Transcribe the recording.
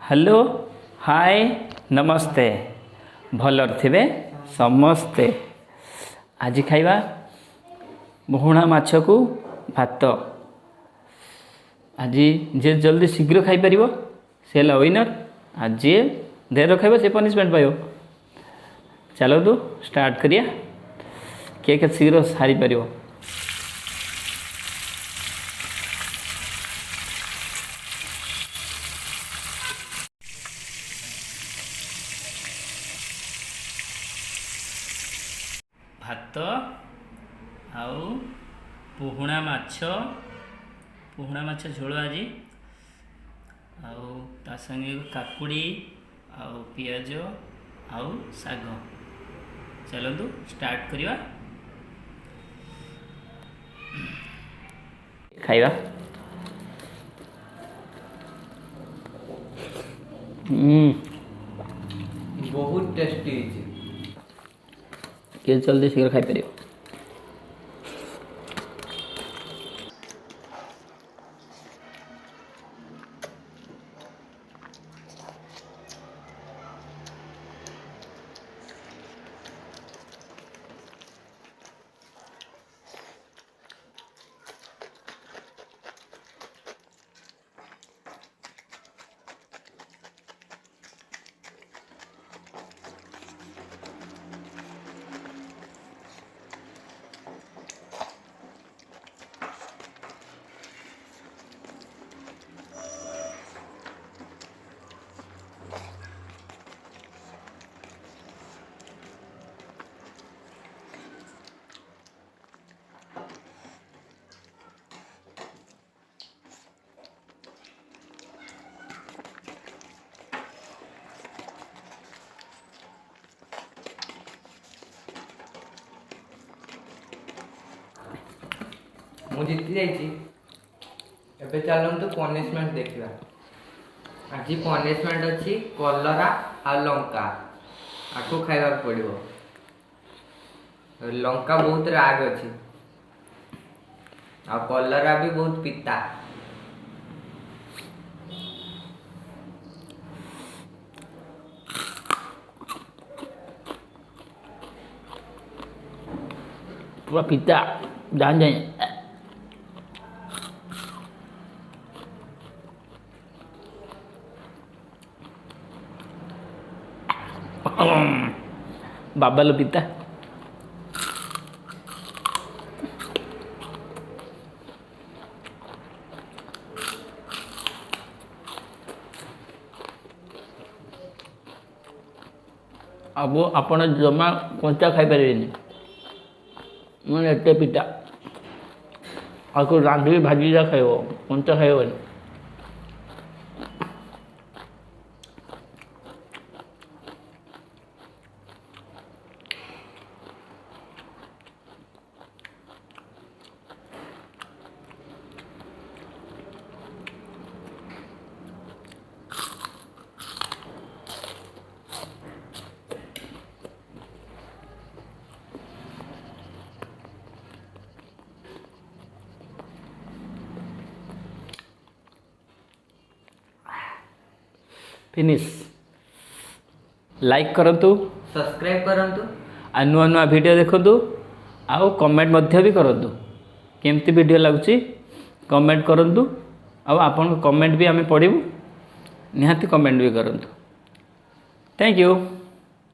Hello hi नमस्ते भलर थे समस्ते। आज खाइबा बहुणा माछ को भात। आज जे जल्दी शीघ्र खाई परिबो से ला विनर। आज जे देर खाइबो से पनिशमेंट पाइबो। चलो तो स्टार्ट करिया के शीघ्र सारी परिबो। भात आउ पुहुणा माछ झोल आज आउ ता संगे काकुड़ी आउ पियाज आउ साग। चलतु स्टार्ट करिवा खाइबा। बहुत टेस्टी के जल्दी शीघ्र खाई परियो। मु जीति जाइए। एबे चलतु पनिशमेंट देखा। आज पनिशमेंट अच्छी कलरा आ लंका आपको खाइबा पड़ो। लंका बहुत राग अच्छी आ कलरा भी बहुत पिता। पूरा पिता जान जाए। बाबा पिता अब आपण जमा कंचा खाई पारे। मैं एटे पिता आपको रांधि भाजी जा खाइब कंचा खाइबनी। फिनिश लाइक करंतु सब्सक्राइब करंतु आ नुआ नुआ वीडियो देखंतु आउ कमेंट मध्य भी करंतु केमती वीडियो लागुची कमेंट करंतु। आउ आपन कमेंट भी आमे पढिबु निहाती कमेंट भी करंतु। Thank you.